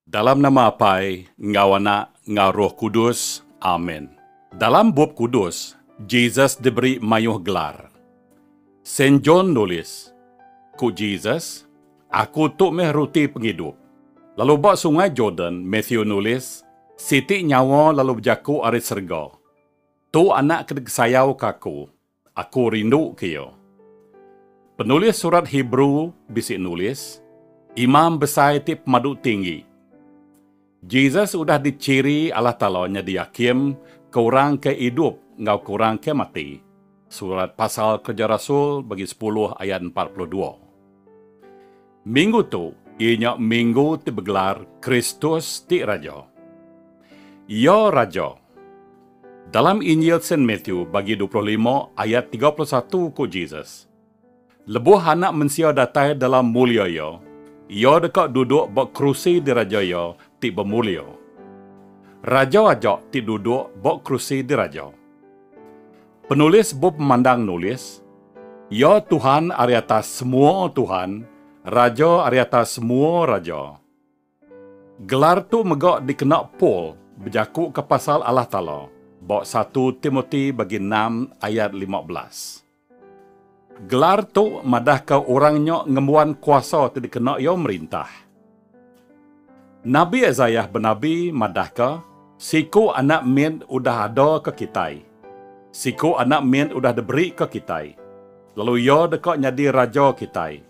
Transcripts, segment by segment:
Dalam nama Apai, Ngau Anak, Ngau Roh Kudus. Amin. Dalam bab kudus, Jesus diberi mayuh gelar. Saint John nulis, "Ku Jesus, aku tuk meh roti penghidup." Lalu bak sungai Jordan, Matthew nulis, "Siti nyawa lalu berjaku ari serga. Tu anak kedegsayau kaku, aku rindu kio." Penulis surat Hebrew bisik nulis, "Imam besar ti pemadu tinggi." Jesus sudah diciri Allah Ta'ala nyadi hakim ke orang ke hidup, ngau ke orang ke mati. Surat Pasal Kerja Rasul bagi 10 ayat 42. Minggu tu, ianya minggu ti bergelar Kristus ti Raja. Ya Raja. Dalam Injil Saint Matthew bagi 25 ayat 31 ku Jesus. Lebuh anak mensia datai dalam mulia ya. Ia dekat duduk bak kerusi di raja ya ti bermulia. Raja ajak ti duduk bak kerusi di raja. Penulis bab memandang nulis, "Ya Tuhan ari atas semua Tuhan, Raja ari atas semua raja." Gelar tu megak dikenak Paul berjaku ke pasal Allah Ta'ala, bak 1 Timothy bagi 6 ayat 15. Gelar tu madah ke orangnya ngemuan kuasa tu dikenak ia merintah. Nabi Isaiah bernabi madah ke, "Siku anak min udah ada ke kitai. Siku anak min udah diberi ke kitai. Lalu ia dekat nyadi raja kitai.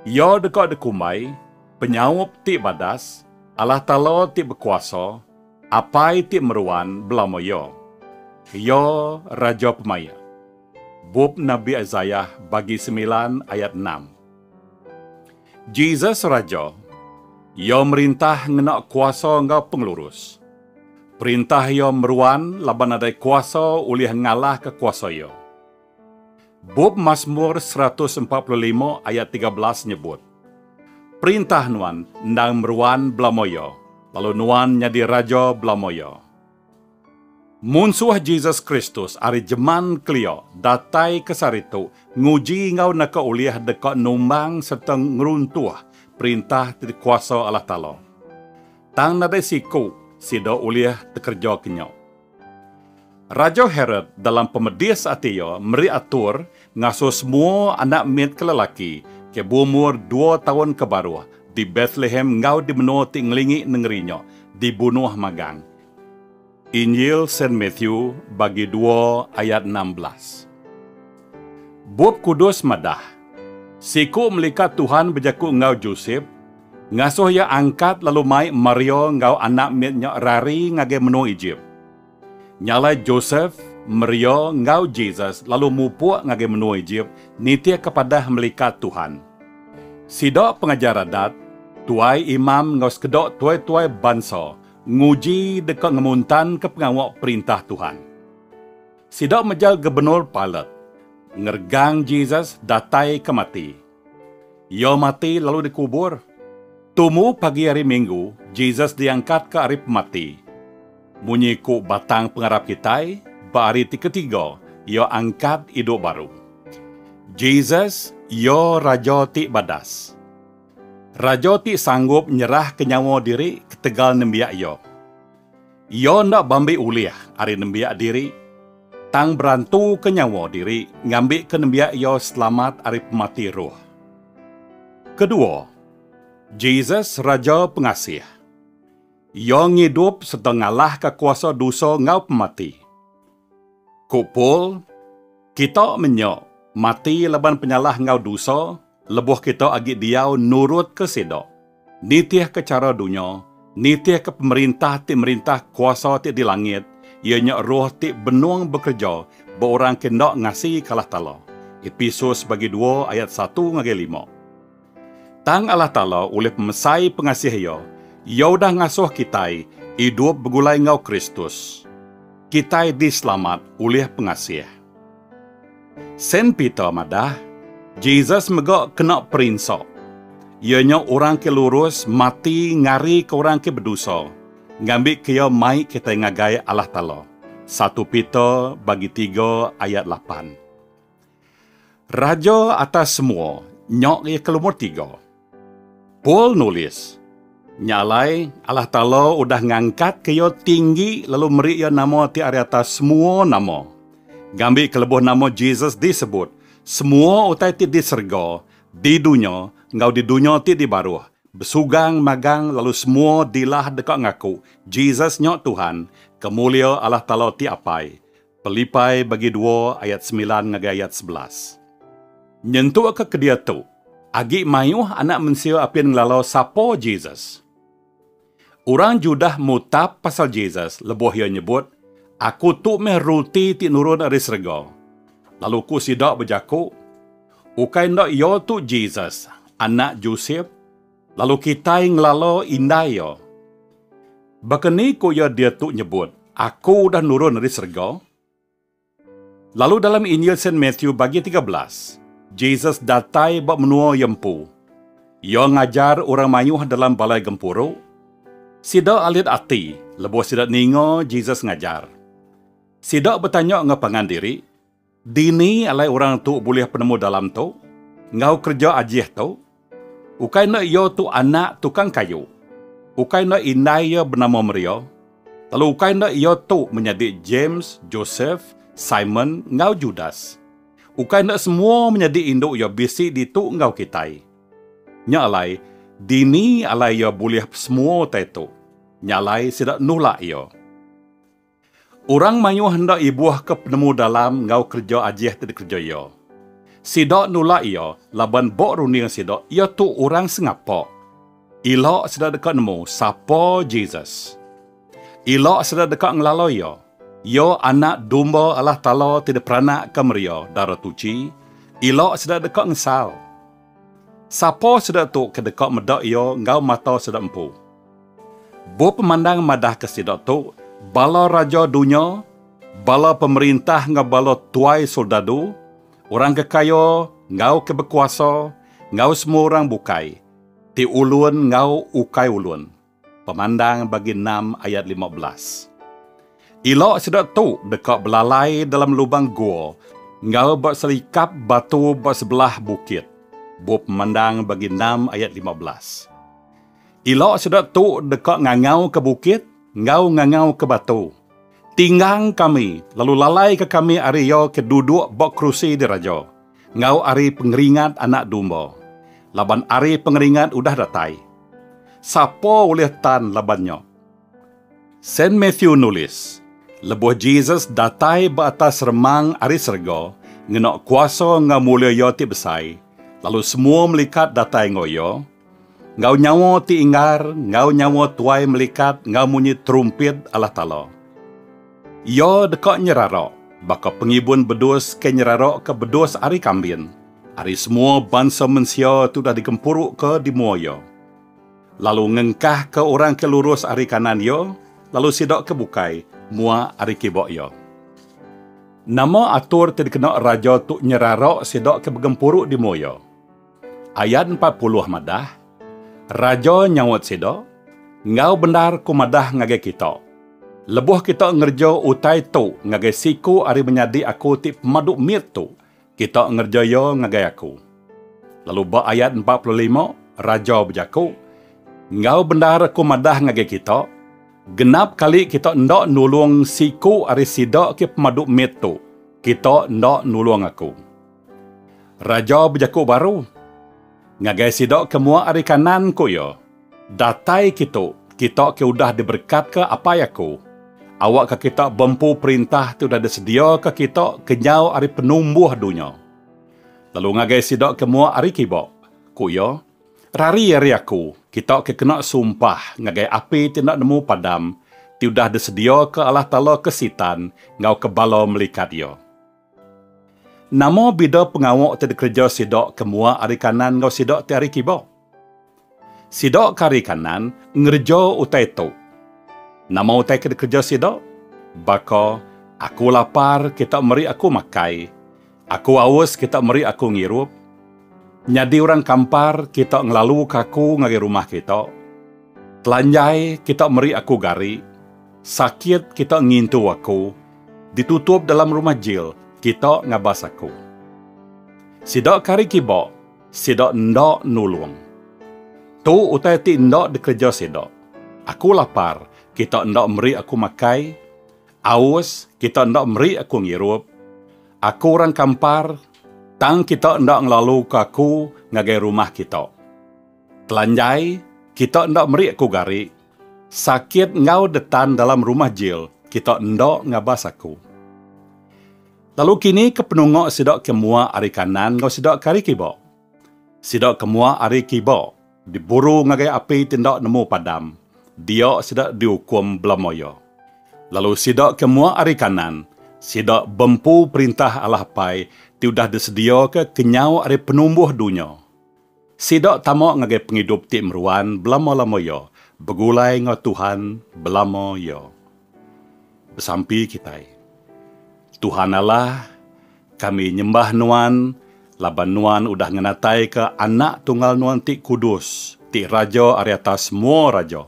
Ia dekat dekumai, penyawup ti badas, Allah Ta'ala ti berkuasa, apai ti meruan belama ia. Ia raja pemaya." Bab Nabi Isaiah bagi 9 ayat 6. Jesus Raja, ia merintah ngenak kuasa ngau pengelurus. Perintah ia meruan laban ada kuasa ulih ngalah ke kuasa ia. Bab Mazmur 145 ayat 13 nyebut, "Perintah nuan ndang meruan belamoyo, lalu nuan nyadi raja belamoyo." Munsuh Jesus Kristus ari jeman kelio datai kesaritu nguji ngau naka uliah dekat numbang serta ngeruntuh perintah dari kuasa Allah Ta'ala. Tang nadai siku sida uliah tekerja kenyau. Raja Herod dalam pemedis atiyo meri atur ngasuh semua anak mit kelelaki ke berumur 2 tahun ke bawah di Bethlehem ngau dimenua ti ngelingi negerinya dibunuh magang. Injil Saint Matthew bagi 2 ayat 16. Bab kudus madah. Siku melikat Tuhan berjaku ngau Joseph, ngasuh ya angkat lalu mai Maria ngau anak mitnya rari ngage menu Egypt. Nyalai Joseph, Maria ngau Jesus lalu mupuk ngage menu Egypt, nitia kepada melikat Tuhan. Sidak pengajar adat, tuai imam ngau sekedok tuai-tuai bansa, nguji dekat ngemuntan ke pengawak perintah Tuhan. Sidak mejal gubernur Pilat, ngergang Jesus datai ke mati. Ia mati lalu dikubur. Tumu pagi hari Minggu, Jesus diangkat ke hari pemati. Munyi ku batang pengarap kitai, hari ketiga, ia angkat hidup baru. Jesus, ia raja ti badas. Raja ti sanggup nyerah ke nyawa diri ketegal nembiak ia. Ia nak bambi uliah hari nembiak diri, tang berantu ke nyawa diri, ngambil ke nembiak ia selamat hari pemati roh. Kedua, Jesus Raja Pengasih. Ia ngidup serta ngalah ke kuasa dosa ngau pemati. Kupul, kita menyok mati leban penyalah ngau dosa, lebuh kita agak diau nurut ke sedok. Nitih ke cara dunia, nitih ke pemerintah ti merintah kuasa ti di langit, ianya roh ti benuang bekerja, beorang kendak ngasi kalah Ta'ala. Efesus bagi 2 ayat 1 ngage 5. Tang Allah Ta'ala oleh pemesai pengasih ia dah ngasuh kitai, hidup begulai ngau Kristus. Kitai diselamat oleh pengasih. Saint Peter madah, Jesus megak kena perinsap. Ianya orang ke lurus mati ngari ke orang ke berdosa. Ngambil ke ia mai kita ngagai Allah Ta'ala. 1 Peter bagi 3 ayat 8. Raja atas semua, nyok ia ke nomor 3. Paul nulis, Nyalai Allah Ta'ala udah ngangkat ke yo tinggi lalu meri yo nama ti ari atas semua nama. Gambi kelebuh nama Jesus disebut. Semua utai ti di serga, di dunia, ngau di dunia ti di baruh. Besugang, magang, lalu semua dilah dekat ngaku. Jesus nyok Tuhan, kemulia Allah Ta'ala ti apai. Pelipai bagi 2 ayat 9 ngagai ayat 11. Nyentuh ke kedia tu, agi mayuh anak mensia apin ngelalau sapo Jesus. Orang Judah mutap pasal Jesus, lebuh ia nyebut, aku tu meh ruti ti nurun dari serga. Lalu ku sidak berjaku, ukai ndak yo tu Jesus, anak Joseph, lalu kita ngelalo indah yo. Bakeni ku ya dia tu nyebut, aku dah nurun dari serga. Lalu dalam Injil Saint Matthew bagi 13, Jesus datai bak menua yempu. Ia ngajar orang mayuh dalam balai gempuru. Sidak alit ati, lebuh sidak ningo Jesus ngajar. Sidak bertanya ngapangan diri, dini alai orang tu boleh penemu dalam tu, ngau kerja ajih tu, ukai nak yo tu anak tukang kayu, ukai nak inai yo bernama Maria, lalu ukai nak yo tu menjadi James, Joseph, Simon, ngau Judas. Ukai nak semua menjadi induk yo bisi di tu ngau kitai. Nya alai, dini alai yo boleh semua tai tu. Nyalai sidak nulak yo. Orang mayuh hendak ibuah ke penemu dalam ngau kerja ajih tadi kerja yo. Sidak nulak yo, laban bok runing sidak, yo tu orang sengapok. Ilok sidak dekat nemu, sapa Jesus. Ilok sidak dekat ngelalo yo. Yo anak domba Allah Ta'ala tidak peranak ke Maria, darah tuci. Ilok sidak dekat ngesal. Sapa sidak tu ke dekat medak yo, ngau mata sidak empu. Bo pemandang madah ke sidak tu, bala raja dunia, bala pemerintah ngau bala tuai soldadu, orang kekaya, ngau kebekuasa, ngau semua orang bukai. Ti ulun ngau ukai ulun. Pemandang bagi 6 ayat 15. Ilok sidak tu dekat belalai dalam lubang gua, ngau buat serikap batu buat sebelah bukit. Bo pemandang bagi 6 ayat 15. Ilok sidak tu dekat ngangau ke bukit, ngau ngangau ke batu. Tinggang kami, lalu lalai ke kami ari yo ke duduk bok kerusi di raja. Ngau ari pengeringat anak domba. Laban ari pengeringat udah datai. Sapo boleh tan labannya? Saint Matthew nulis, lebuh Jesus datai batas remang ari serga, ngenak kuasa ngamulia yo ti besai. Lalu semua melikat datai ngoyo. Ngau nyawa ti ingar, ngau nyawa tuai melikat, ngau munyi trumpet Allah Ta'ala. Yo dekat nyerarok, baka pengibun bedus ke nyerarok ke bedus ari kambin. Ari semua bangsa manusia tu dah dikempuruk ke di mua yo. Lalu ngengkah ke orang ke lurus ari kanan yo, lalu sidak ke bukai, mua ari kibok yo. Nama atur ti dikena raja tu nyerarok sidak ke begempuruk di mua yo. Ayat 40 madah, Raja nyawat sidak, ngau benar ku madah ngagai kita. Lebuh kita ngerja utai tu ngagai siku ari menyadi aku ti pemaduk mit tu. Kita ngerja yo ngagai aku. Lalu ba ayat 45, Raja berjaku, ngau benar ku madah ngagai kita. Genap kali kita ndak nulung siku ari sidak ke pemaduk mit tu. Kita ndak nulung aku. Raja berjaku baru, ngagai sidak kemua ari kanan ko yo. Datai kita ke udah diberkat ke apa ya ko. Awak ke kita bempu perintah tu udah disedia ke kita kenyau ari penumbuh dunia. Lalu ngagai sidak kemua ari kibok. Ko yo, rari aku, kita ke kena sumpah ngagai api tidak nemu padam. Ti udah disedia ke Allah Ta'ala kesitan ngau kebalo melikat yo. Namo bida pengawak ti kerja sidak kemua ari kanan ngau sidak ti ari kibok. Sidak kari kanan ngerja utai tu. Nama utai ke kerja sidak, baka aku lapar kita meri aku makai. Aku aus kita meri aku ngirup. Nyadi orang kampar kita ngelalu kaku ngagi rumah kita. Telanjai kita meri aku gari. Sakit kita ngintu aku. Ditutup dalam rumah jil kita ngabas aku. Sidak kari kibok, sidak ndak nulung. Tu utai ti ndok de kerja sedok. Aku lapar, kita ndok meri aku makai. Aus, kita ndok meri aku ngirup. Aku orang kampar, tang kita ndok ngelalu ke aku ngagai rumah kita. Telanjai, kita ndok meri aku garik. Sakit ngau detan dalam rumah jil, kita ndok ngabas aku. Lalu kini kepenungok sidok kemua ari kanan ngau sidok kari kibok. Sidok kemua ari kibok, diburu ngagai api tindok nemu padam. Dia sidok dihukum belamoyo. Lalu sidok kemua ari kanan, sidok bempu perintah Allah pai, tiudah disedia ke kenyau ari penumbuh dunia. Sidok tamok ngagai penghidup ti meruan belamo-lamoyo, begulai ngau Tuhan belamoyo. Besampi kitai. Tuhan Allah, kami nyembah nuan, laban nuan udah ngenatai ke anak tunggal nuan ti kudus, ti raja ari atas semua raja.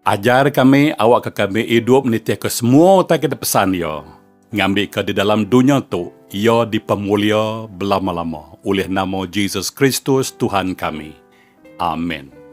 Ajar kami awak ke kami hidup nitih ke semua tak kita pesan yo. Ngambil ke di dalam dunia tu, yo dipemulia belama-lama oleh nama Yesus Kristus Tuhan kami. Amin.